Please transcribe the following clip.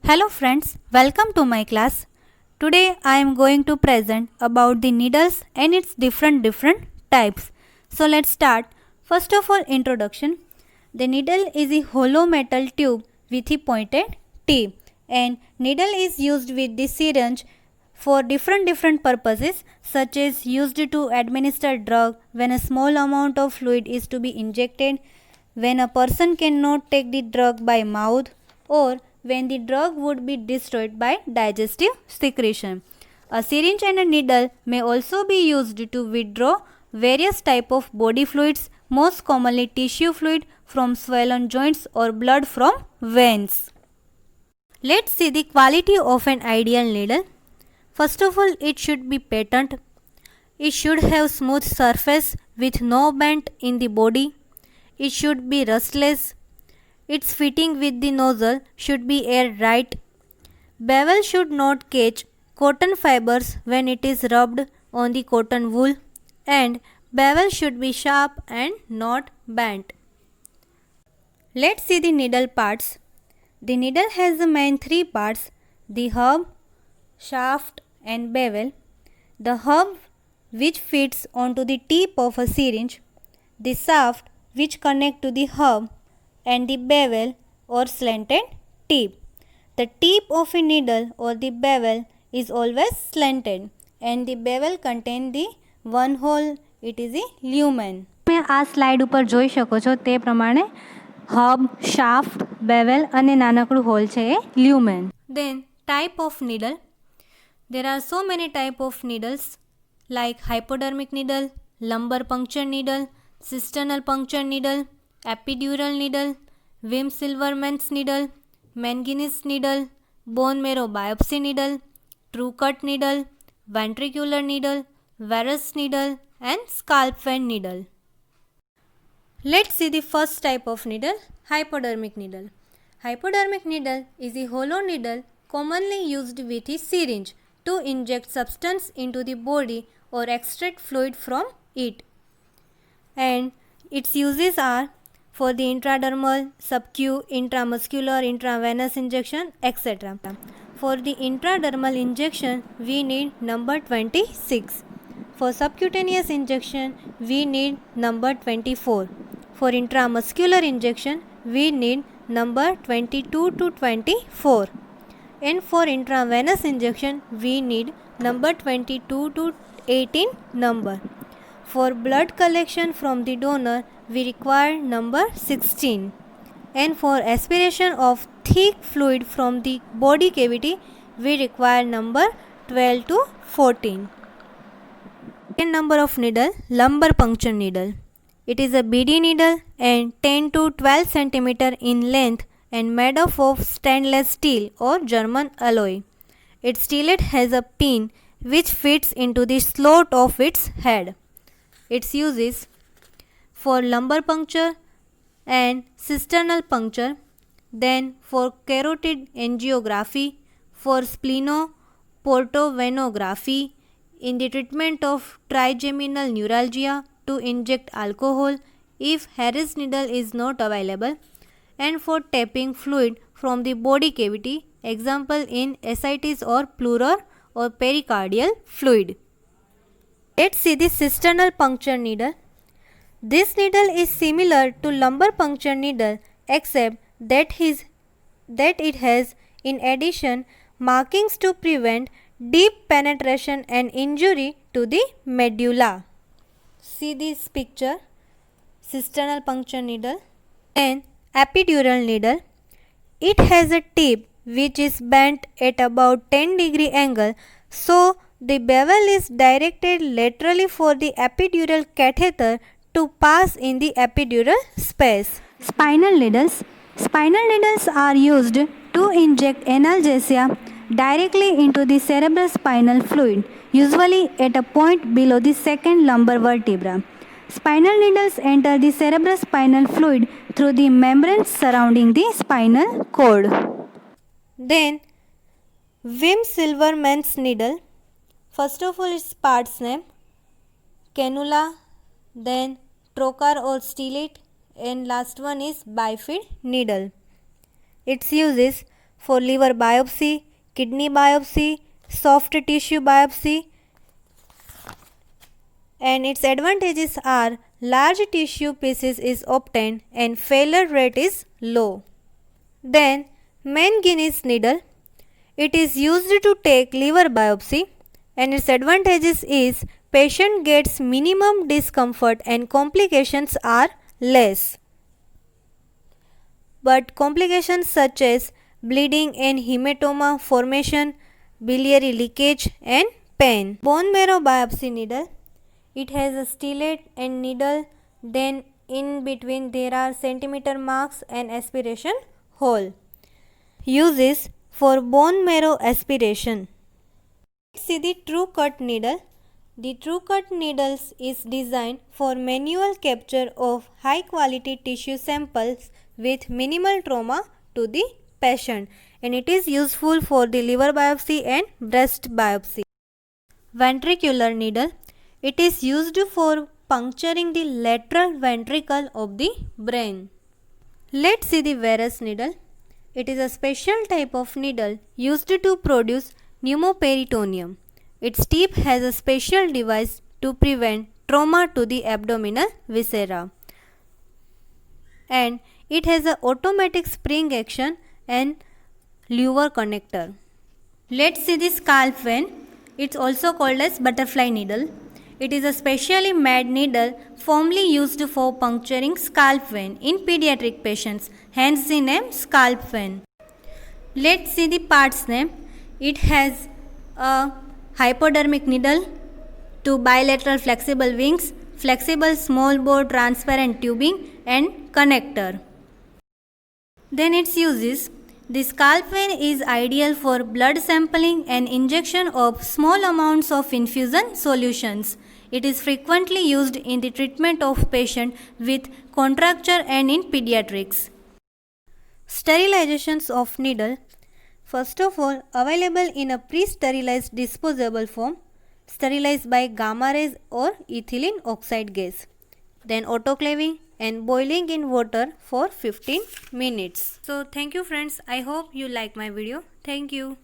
Hello friends, welcome to my class. Today I am going to present about the needles and its different types. So let's start. First of all, introduction. The needle is a hollow metal tube with a pointed tip, and needle is used with the syringe for different purposes, such as used to administer drug when a small amount of fluid is to be injected, when a person cannot take the drug by mouth, or when the drug would be destroyed by digestive secretion. A syringe and a needle may also be used to withdraw various types of body fluids, most commonly tissue fluid from swollen joints or blood from veins. Let's see the quality of an ideal needle. First of all, it should be patent. It should have smooth surface with no bend in the body. It should be rustless. Its fitting with the nozzle should be air-tight. Bevel should not catch cotton fibers when it is rubbed on the cotton wool, and bevel should be sharp and not bent. Let's see the needle parts. The needle has the main three parts: the hub, shaft and bevel. The hub, which fits onto the tip of a syringe, the shaft, which connects to the hub, and the bevel or slanted tip. The tip of a needle or the bevel is always slanted, and the bevel contains the one hole, it is a lumen. તમે આ slide ઉપર જોઈ શકો છો તે પ્રમાણે hub, shaft, bevel અને નાનકડું હોલ છે એ લ્યુમેન. Then type of needle. There are so many type of needles like hypodermic needle, lumbar puncture needle, cisternal puncture needle, epidural needle, Wim-Silverman's needle, manganese needle, bone marrow biopsy needle, true cut needle, ventricular needle, varus needle and scalp vein needle. Let's see the first type of needle, hypodermic needle. Hypodermic needle is a hollow needle commonly used with a syringe to inject substance into the body or extract fluid from it. And its uses are for the intradermal, subcu, intramuscular, intravenous injection, etc. For the intradermal injection, we need number 26. For subcutaneous injection, we need number 24. For intramuscular injection, we need number 22 to 24. And for intravenous injection, we need number 22 to 18 number. For blood collection from the donor, we require number 16. And for aspiration of thick fluid from the body cavity, we require number 12 to 14. Second number of needle, lumbar puncture needle. It is a beady needle and 10 to 12 cm in length and made up of stainless steel or German alloy. Its tillet has a pin which fits into the slot of its head. Its uses for lumbar puncture and cisternal puncture, then for carotid angiography, for splenoportovenography, in the treatment of trigeminal neuralgia, to inject alcohol if Harris needle is not available, and for tapping fluid from the body cavity, example in ascites or pleural or pericardial fluid. Let's see the cisternal puncture needle. This needle is similar to lumbar puncture needle except that it has in addition markings to prevent deep penetration and injury to the medulla. See this picture, cisternal puncture needle and epidural needle. It has a tip which is bent at about 10-degree angle, so the bevel is directed laterally for the epidural catheter to pass in the epidural space. Spinal needles. Spinal needles are used to inject analgesia directly into the cerebrospinal fluid, usually at a point below the second lumbar vertebra. Spinal needles enter the cerebrospinal fluid through the membranes surrounding the spinal cord. Then, Wim-Silverman's needle. First of all, its parts name: cannula, then trocar or stellate, and last one is bifid needle. Its uses for liver biopsy, kidney biopsy, soft tissue biopsy, and its advantages are large tissue pieces is obtained and failure rate is low. Then Mann-Guinness needle. It is used to take liver biopsy and its advantages is patient gets minimum discomfort and complications are less. But complications such as bleeding and hematoma formation, biliary leakage and pain. Bone marrow biopsy needle. It has a stellate and needle, then in between there are centimeter marks and aspiration hole. Uses for bone marrow aspiration. See the true cut needle. The true cut needles is designed for manual capture of high quality tissue samples with minimal trauma to the patient, and it is useful for the liver biopsy and breast biopsy. Ventricular needle. It is used for puncturing the lateral ventricle of the brain. Let's see the Veress needle. It is a special type of needle used to produce pneumoperitoneum. Its tip has a special device to prevent trauma to the abdominal viscera. And it has an automatic spring action and lever connector. Let's see the scalp vein. It's also called as butterfly needle. It is a specially made needle formerly used for puncturing scalp vein in pediatric patients, hence the name scalp vein. Let's see the parts name. It has a hypodermic needle, two bilateral flexible wings, flexible small bore transparent tubing and connector. Then its uses. The scalp vein is ideal for blood sampling and injection of small amounts of infusion solutions. It is frequently used in the treatment of patients with contracture and in pediatrics. Sterilizations of needle. First of all, available in a pre-sterilized disposable form, sterilized by gamma rays or ethylene oxide gas. Then autoclaving and boiling in water for 15 minutes. So thank you friends. I hope you like my video. Thank you.